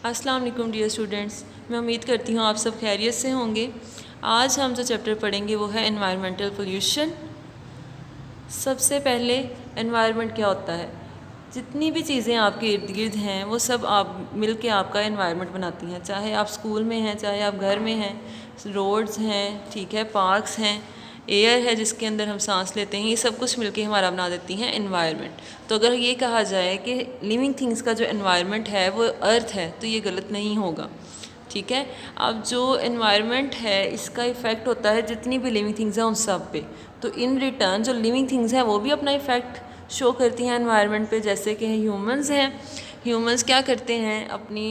अस्सलाम वालेकुम dear students, मैं उम्मीद करती हूँ आप सब खैरियत से होंगे। आज हम जो चैप्टर पढ़ेंगे वो है एनवायरमेंटल पोल्यूशन। सबसे पहले एनवायरनमेंट क्या होता है। जितनी भी चीज़ें आपके इर्द गिर्द हैं वो सब आप मिल के आपका एनवायरनमेंट बनाती हैं, चाहे आप स्कूल में हैं, चाहे आप घर में हैं, रोड्स हैं, ठीक है, पार्क्स हैं, एयर है जिसके अंदर हम सांस लेते हैं, ये सब कुछ मिलके हमारा बना देती हैं एनवायरनमेंट। तो अगर ये कहा जाए कि लिविंग थिंग्स का जो एनवायरनमेंट है वो अर्थ है तो ये गलत नहीं होगा, ठीक है। अब जो एनवायरनमेंट है इसका इफ़ेक्ट होता है जितनी भी लिविंग थिंग्स हैं उन सब पे। तो इन रिटर्न जो लिविंग थिंग्स हैं वो भी अपना इफ़ेक्ट शो करती हैं एनवायरनमेंट पे। जैसे कि ह्यूमंस हैं, ह्यूमंस क्या करते हैं, अपनी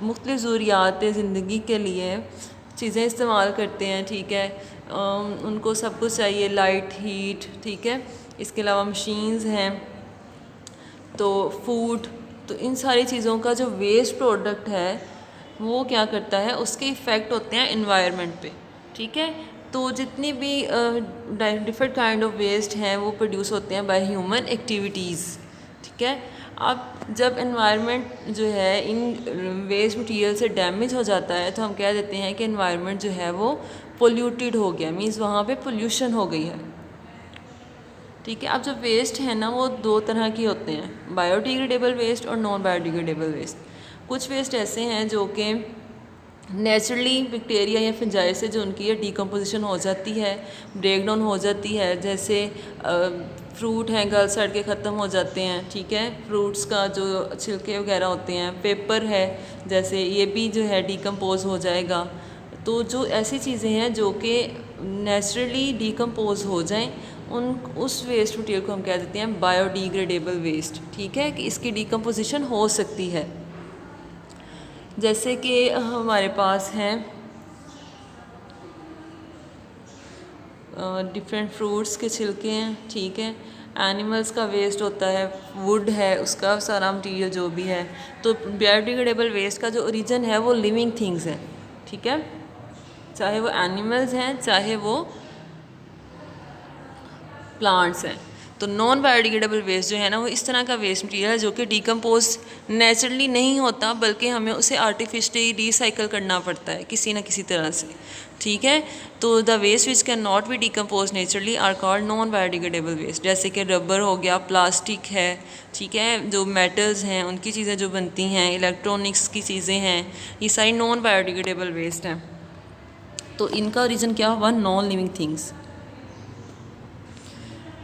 मुख्तलिफ़ ज़रूरियात ज़िंदगी के लिए चीज़ें इस्तेमाल करते हैं, ठीक है। उनको सब कुछ चाहिए, लाइट, हीट, ठीक है। इसके अलावा मशीन्स हैं, तो फूड, तो इन सारी चीज़ों का जो वेस्ट प्रोडक्ट है वो क्या करता है, उसके इफ़ेक्ट होते हैं एनवायरनमेंट पे, ठीक है। तो जितनी भी डिफरेंट काइंड ऑफ वेस्ट हैं वो प्रोड्यूस होते हैं बाय ह्यूमन एक्टिविटीज़, ठीक है। अब जब एनवायरनमेंट जो है इन वेस्ट मटेरियल से डैमेज हो जाता है तो हम कह देते हैं कि एनवायरनमेंट जो है वो पोल्यूटेड हो गया, मीन्स वहाँ पे पोल्यूशन हो गई है, ठीक है। अब जो वेस्ट है ना वो दो तरह के होते हैं, बायोडिग्रेडेबल वेस्ट और नॉन बायोडिग्रेडेबल वेस्ट। कुछ वेस्ट ऐसे हैं जो कि नेचुरली बैक्टीरिया या फंजाई से जो उनकी डिकम्पोजिशन हो जाती है, ब्रेक डाउन हो जाती है। जैसे फ्रूट हैं गल सड़ के ख़त्म हो जाते हैं, ठीक है, फ्रूट्स का जो छिलके वगैरह होते हैं, पेपर है जैसे ये भी जो है डिकम्पोज हो जाएगा। तो जो ऐसी चीज़ें हैं जो कि नेचुरली डिकम्पोज हो जाएं उस वेस्ट मटेरियल को हम कह देते हैं बायोडिग्रेडेबल वेस्ट, ठीक है, कि इसकी डिकम्पोजिशन हो सकती है। जैसे कि हमारे पास हैं डिफरेंट फ्रूट्स के छिलके हैं, ठीक है, एनिमल्स का वेस्ट होता है, वुड है, उसका सारा मटीरियल जो भी है। तो बायोडिग्रेडेबल वेस्ट का जो ओरिजिन है वो लिविंग थिंग्स है, ठीक है, चाहे वो एनिमल्स हैं चाहे वो प्लांट्स हैं। तो नॉन बायोडिग्रेडेबल वेस्ट जो है ना वो इस तरह का वेस्ट मटेरियल है जो कि डिकम्पोज नेचुरली नहीं होता, बल्कि हमें उसे आर्टिफिशियली रिसाइकल करना पड़ता है किसी न किसी तरह से, ठीक है। तो the waste which can not be decompose naturally are called non biodegradable waste. जैसे कि रबर हो गया, प्लास्टिक है, ठीक है, जो मेटल्स हैं उनकी चीज़ें जो बनती हैं, इलेक्ट्रॉनिक्स की चीज़ें हैं, ये सारी नॉन बायोडिग्रेडेबल वेस्ट हैं। तो इनका रीज़न क्या हुआ, नॉन लिविंग थिंग्स।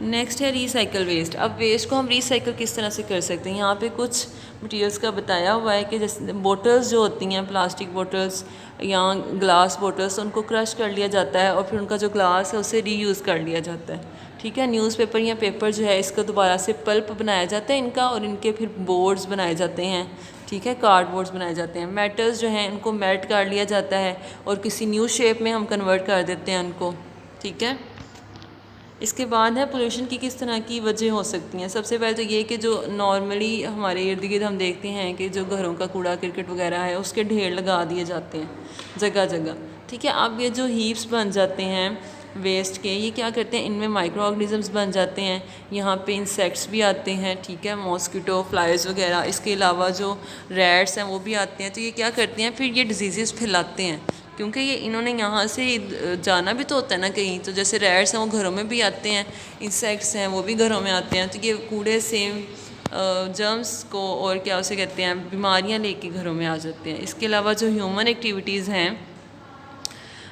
नेक्स्ट है रिसाइकल वेस्ट। अब वेस्ट को हम रिसाइकल किस तरह से कर सकते हैं, यहाँ पे कुछ मटेरियल्स का बताया हुआ है कि जैसे बोटल्स जो होती हैं, प्लास्टिक बोटल्स या ग्लास बोटल्स, उनको क्रश कर लिया जाता है और फिर उनका जो ग्लास है उसे रीयूज़ कर लिया जाता है, ठीक है। न्यूज़पेपर या पेपर जो है इसका दोबारा से पल्प बनाया जाता है इनका, और इनके फिर बोर्ड्स बनाए जाते हैं, ठीक है, कार्डबोर्ड्स बनाए जाते हैं। मेटल्स जो हैं इनको मेल्ट कर लिया जाता है और किसी न्यू शेप में हम कन्वर्ट कर देते हैं उनको, ठीक है। इसके बाद है पोल्यूशन की किस तरह की वजह हो सकती हैं। सबसे पहले तो ये कि जो नॉर्मली हमारे इर्द गिर्द हम देखते हैं कि जो घरों का कूड़ा क्रिकेट वगैरह है उसके ढेर लगा दिए जाते हैं जगह जगह, ठीक है। अब ये जो हीप्स बन जाते हैं वेस्ट के, ये क्या करते हैं, इनमें माइक्रो ऑर्गेनिजम्स बन जाते हैं, यहाँ पे इंसेक्ट्स भी आते हैं, ठीक है, मॉस्किटो, फ्लाइज वगैरह। इसके अलावा जो रैट्स हैं वो भी आते हैं। तो ये क्या करते हैं, फिर ये डिजीज़ फैलाते हैं, क्योंकि ये इन्होंने यहाँ से जाना भी तो होता है ना कहीं। तो जैसे रैट्स हैं वो घरों में भी आते हैं, इंसेक्ट्स हैं वो भी घरों में आते हैं। तो ये कूड़े से जर्म्स को और क्या उसे कहते हैं, बीमारियाँ लेके घरों में आ जाते हैं। इसके अलावा जो ह्यूमन एक्टिविटीज़ हैं,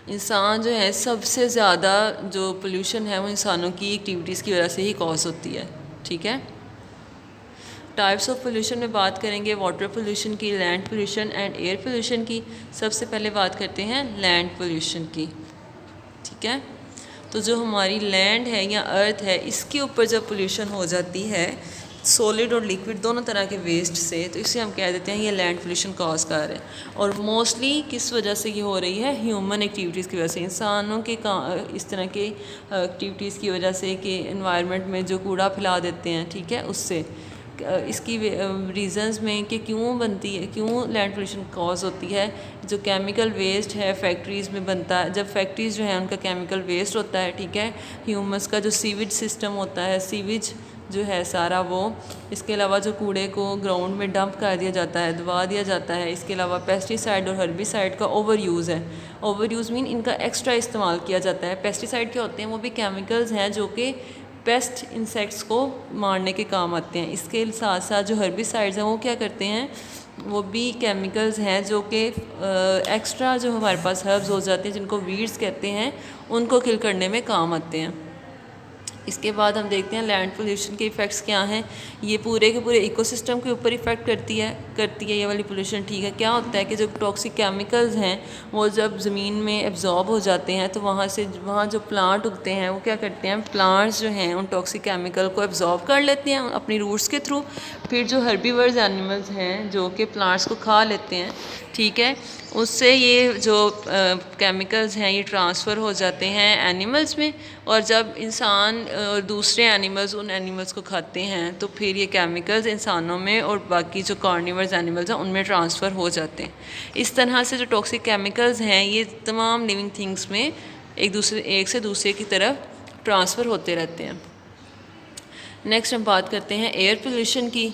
इंसान जो है सबसे ज़्यादा जो पोल्यूशन है वो इंसानों की एक्टिविटीज़ की वजह से ही कॉज होती है, ठीक है। टाइप्स ऑफ पोल्यूशन में बात करेंगे, वाटर पोल्यूशन की, land pollution and air pollution की। सबसे पहले बात करते हैं लैंड पोल्यूशन की, ठीक है। तो जो हमारी लैंड है या अर्थ है इसके ऊपर जब पोल्यूशन हो जाती है सॉलिड और लिक्विड दोनों तरह के वेस्ट से, तो इसे हम कह देते हैं ये लैंड पोल्यूशन कॉज कर रहा है। और मोस्टली किस वजह से ये हो रही है, ह्यूमन एक्टिविटीज़ की वजह से, इंसानों के इस तरह के एक्टिविटीज़ की वजह से कि एनवायरनमेंट में जो कूड़ा फैला देते हैं, ठीक है, उससे। इसकी रीज़न्स में कि क्यों बनती है, क्यों लैंड पोल्यूशन कॉज होती है। जो केमिकल वेस्ट है फैक्ट्रीज़ में बनता है, जब फैक्ट्रीज़ जो है उनका केमिकल वेस्ट होता है, ठीक है, ह्यूमस का जो सीवेज सिस्टम होता है, सीवेज जो है सारा वो। इसके अलावा जो कूड़े को ग्राउंड में डंप कर दिया जाता है, दबा दिया जाता है। इसके अलावा पेस्टिसाइड और हर्बिसाइड का ओवर यूज़ है। ओवर यूज़ मीन इनका एक्स्ट्रा इस्तेमाल किया जाता है। पेस्टिसाइड क्या होते हैं? वो भी केमिकल्स हैं जो कि पेस्ट इंसेक्ट्स को मारने के काम आते हैं। इसके साथ साथ जो हर्बिसाइड्स हैं वो क्या करते हैं? वो भी केमिकल्स हैं जो कि एक्स्ट्रा जो हमारे पास हर्ब्स हो जाते हैं, जिनको वीड्स कहते हैं, उनको किल करने में काम आते हैं। इसके बाद हम देखते हैं लैंड पोल्यूशन के इफ़ेक्ट्स क्या हैं। ये पूरे के पूरे इकोसिस्टम के ऊपर इफ़ेक्ट करती है ये वाली पोल्यूशन। ठीक है, क्या होता है कि जो टॉक्सिक केमिकल्स हैं वो जब ज़मीन में एब्जॉर्ब हो जाते हैं तो वहाँ जो प्लांट उगते हैं वो क्या करते हैं? प्लांट्स जो हैं उन टॉक्सिक केमिकल को एब्जॉर्ब कर लेते हैं अपनी रूट्स के थ्रू। फिर जो हर्बीवर्स एनिमल्स हैं जो कि प्लांट्स को खा लेते हैं, ठीक है, उससे ये जो केमिकल्स हैं ये ट्रांसफ़र हो जाते हैं एनिमल्स में। और जब इंसान और दूसरे एनिमल्स उन एनिमल्स को खाते हैं तो फिर ये केमिकल्स इंसानों में और बाकी जो कार्निवर्स एनिमल्स हैं उनमें ट्रांसफ़र हो जाते हैं। इस तरह से जो टॉक्सिक केमिकल्स हैं ये तमाम लिविंग थिंग्स में एक से दूसरे की तरफ ट्रांसफ़र होते रहते हैं। नेक्स्ट हम बात करते हैं एयर पोल्यूशन की।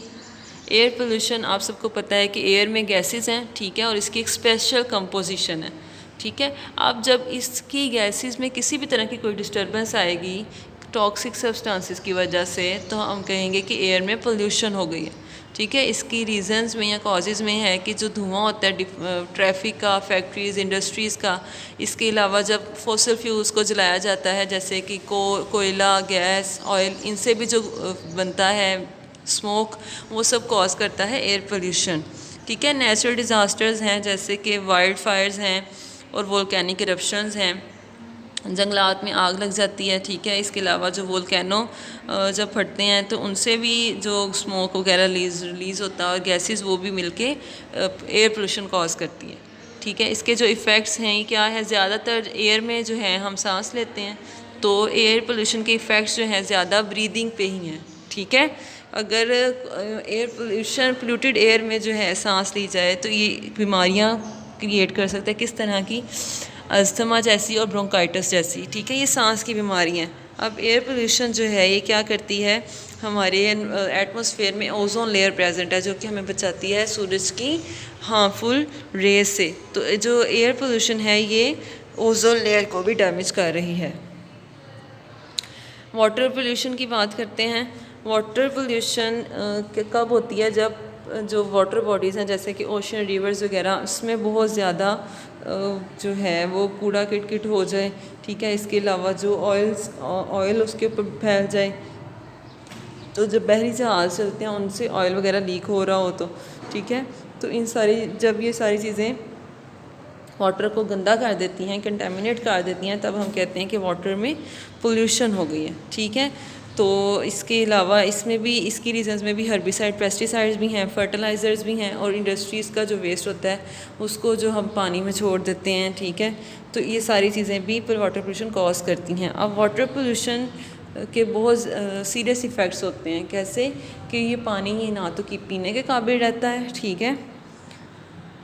एयर पोल्यूशन आप सबको पता है कि एयर में गैसेस हैं, ठीक है, और इसकी एक स्पेशल कंपोजिशन है, ठीक है। अब जब इसकी गैसेस में किसी भी तरह की कोई डिस्टर्बेंस आएगी टॉक्सिक सब्सटेंसेस की वजह से, तो हम कहेंगे कि एयर में पोल्यूशन हो गई है, ठीक है। इसकी रीज़न्स में या कॉजेज़ में है कि जो धुआं होता है ट्रैफिक का, फैक्ट्रीज़, इंडस्ट्रीज़ का, इसके अलावा जब फॉसिल फ्यूल्स को जलाया जाता है जैसे कि कोयला, गैस, ऑयल, इनसे भी जो बनता है स्मोक, वो सब कॉज करता है एयर पोल्यूशन, ठीक है। नेचुरल डिज़ास्टर्स हैं जैसे कि वाइल्ड फायर्स हैं और वोल्केनिक इरप्शंस हैं, जंगलात में आग लग जाती है, ठीक है। इसके अलावा जो वोल्केनो जब फटते हैं तो उनसे भी जो स्मोक वगैरह रिलीज़ होता है और गैसेस वो भी मिलके एयर पोल्यूशन कॉज करती है, ठीक है। इसके जो इफ़ेक्ट्स हैं ये क्या है? ज़्यादातर एयर में जो है हम सांस लेते हैं तो एयर पोल्यूशन के इफ़ेक्ट्स जो हैं ज़्यादा ब्रीदिंग पे ही हैं, ठीक है। अगर एयर पोल्यूटेड एयर में जो है सांस ली जाए तो ये बीमारियां क्रिएट कर सकता है। किस तरह की? अस्थमा जैसी और ब्रोंकाइटिस जैसी, ठीक है, ये सांस की बीमारियां। अब एयर पोल्यूशन जो है ये क्या करती है? हमारे एटमॉस्फेयर में ओजोन लेयर प्रेजेंट है जो कि हमें बचाती है सूरज की हार्मफुल रेज से। तो जो एयर पोल्यूशन है ये ओजोन लेयर को भी डैमेज कर रही है। वाटर पोल्यूशन की बात करते हैं। वाटर पोल्यूशन कब होती है? जब जो वाटर बॉडीज़ हैं जैसे कि ओशन, रिवर्स वगैरह, उसमें बहुत ज़्यादा जो है वो कूड़ा किट हो जाए, ठीक है। इसके अलावा जो ऑयल उसके ऊपर फैल जाए, तो जब बहरी जहाज़ चलते हैं उनसे ऑयल वगैरह लीक हो रहा हो तो, ठीक है। तो जब ये सारी चीज़ें वाटर को गंदा कर देती हैं, कंटेमिनेट कर देती हैं, तब हम कहते हैं कि वाटर में पोल्यूशन हो गई है, ठीक है। तो इसके अलावा इसमें भी, इसकी रीजंस में भी हर्बिसाइड, पेस्टिसाइड्स भी हैं, फर्टिलाइज़र्स भी हैं, और इंडस्ट्रीज़ का जो वेस्ट होता है उसको जो हम पानी में छोड़ देते हैं, ठीक है। तो ये सारी चीज़ें भी वाटर पोल्यूशन कॉज करती हैं। अब वाटर पोल्यूशन के बहुत सीरियस इफ़ेक्ट्स होते हैं। कैसे? कि ये पानी ना तो कि पीने के काबिल रहता है, ठीक है।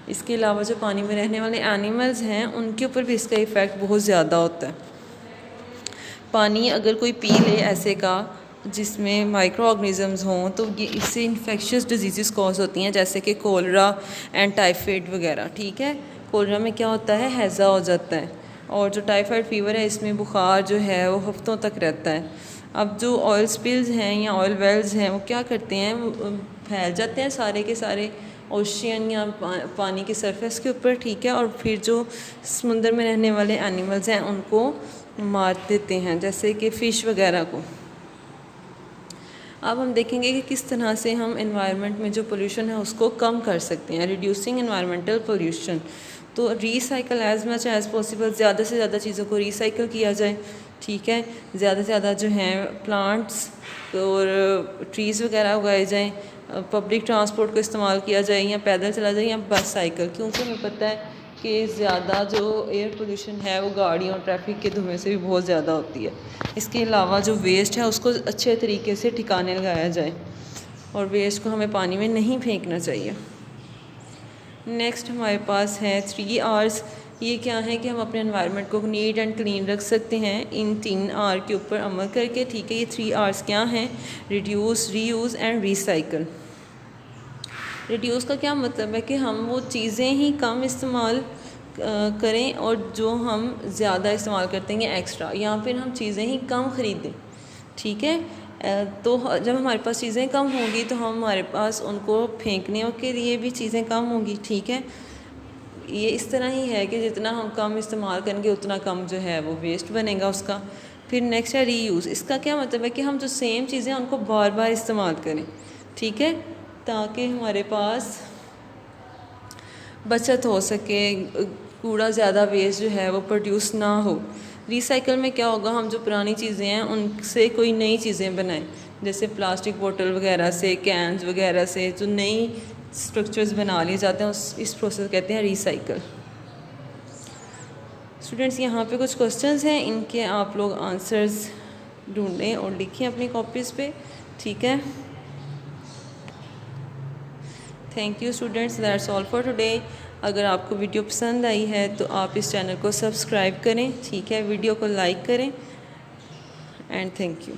इसके अलावा जो पानी में रहने वाले एनिमल्स हैं उनके ऊपर भी इसका इफ़ेक्ट बहुत ज़्यादा होता है। पानी अगर कोई पी ले ऐसे का जिसमें माइक्रो ऑर्गेनिज़म्स हों तो ये इससे इन्फेक्शियस डिजीज़ कॉज होती हैं जैसे कि कोलरा एंड टाइफाइड वगैरह, ठीक है। कोलरा में क्या होता है? हैज़ा हो जाता है, और जो टाइफाइड फीवर है इसमें बुखार जो है वो हफ्तों तक रहता है। अब जो ऑयल स्पिल्स हैं या ऑयल वेल्स हैं वो क्या करते हैं? वो फैल जाते हैं सारे के सारे ओशियन या पानी के सरफेस के ऊपर, ठीक है, और फिर जो समुंदर में रहने वाले एनिमल्स हैं उनको मार देते हैं जैसे कि फ़िश वगैरह को। अब हम देखेंगे कि किस तरह से हम एनवायरनमेंट में जो पोल्यूशन है उसको कम कर सकते हैं, रिड्यूसिंग एनवायरनमेंटल पोल्यूशन। तो recycle as much as possible, ज़्यादा से ज़्यादा चीज़ों को रीसाइकल किया जाए, ठीक है। ज़्यादा से ज़्यादा जो हैं प्लांट्स और ट्रीज़ वगैरह उगाए जाएँ, पब्लिक ट्रांसपोर्ट को इस्तेमाल किया जाए या पैदल चला जाए या बस साइकिल, क्योंकि हमें पता है कि ज़्यादा जो एयर पोल्यूशन है वो गाड़ियों और ट्रैफिक के धुएं से भी बहुत ज़्यादा होती है। इसके अलावा जो वेस्ट है उसको अच्छे तरीके से ठिकाने लगाया जाए और वेस्ट को हमें पानी में नहीं फेंकना चाहिए। नेक्स्ट हमारे पास है 3 R's ये क्या है कि हम अपने एनवायरनमेंट को नीट एंड क्लीन रख सकते हैं इन 3 R के ऊपर अमल करके, ठीक है। ये 3 R's क्या हैं? Reduce, reuse and recycle. Reduce का क्या मतलब है कि हम वो चीज़ें ही कम इस्तेमाल करें और जो हम ज़्यादा इस्तेमाल करते हैं एक्स्ट्रा, या फिर हम चीज़ें ही कम ख़रीदें, ठीक है। तो जब हमारे पास चीज़ें कम होंगी तो हमारे पास उनको फेंकने के लिए भी चीज़ें कम होंगी, ठीक है। ये इस तरह ही है कि जितना हम कम इस्तेमाल करेंगे उतना कम जो है वो वेस्ट बनेगा उसका। फिर नेक्स्ट है रीयूज़। इसका क्या मतलब है कि हम जो सेम चीज़ें उनको बार बार इस्तेमाल करें, ठीक है, ताकि हमारे पास बचत हो सके, कूड़ा ज़्यादा वेस्ट जो है वो प्रोड्यूस ना हो। रिसाइकल में क्या होगा, हम जो पुरानी चीज़ें हैं उनसे कोई नई चीज़ें बनाएं, जैसे प्लास्टिक बोतल वगैरह से, कैंस वगैरह से जो नई स्ट्रक्चर्स बना लिए जाते हैं इस प्रोसेस कहते हैं रिसाइकल। स्टूडेंट्स यहाँ पे कुछ क्वेश्चंस हैं, इनके आप लोग आंसर्स ढूंढें और लिखें अपनी कॉपीज़ पे, ठीक है। Thank you students, that's all for today. अगर आपको वीडियो पसंद आई है तो आप इस चैनल को सब्सक्राइब करें, ठीक है, वीडियो को लाइक करें एंड थैंक यू।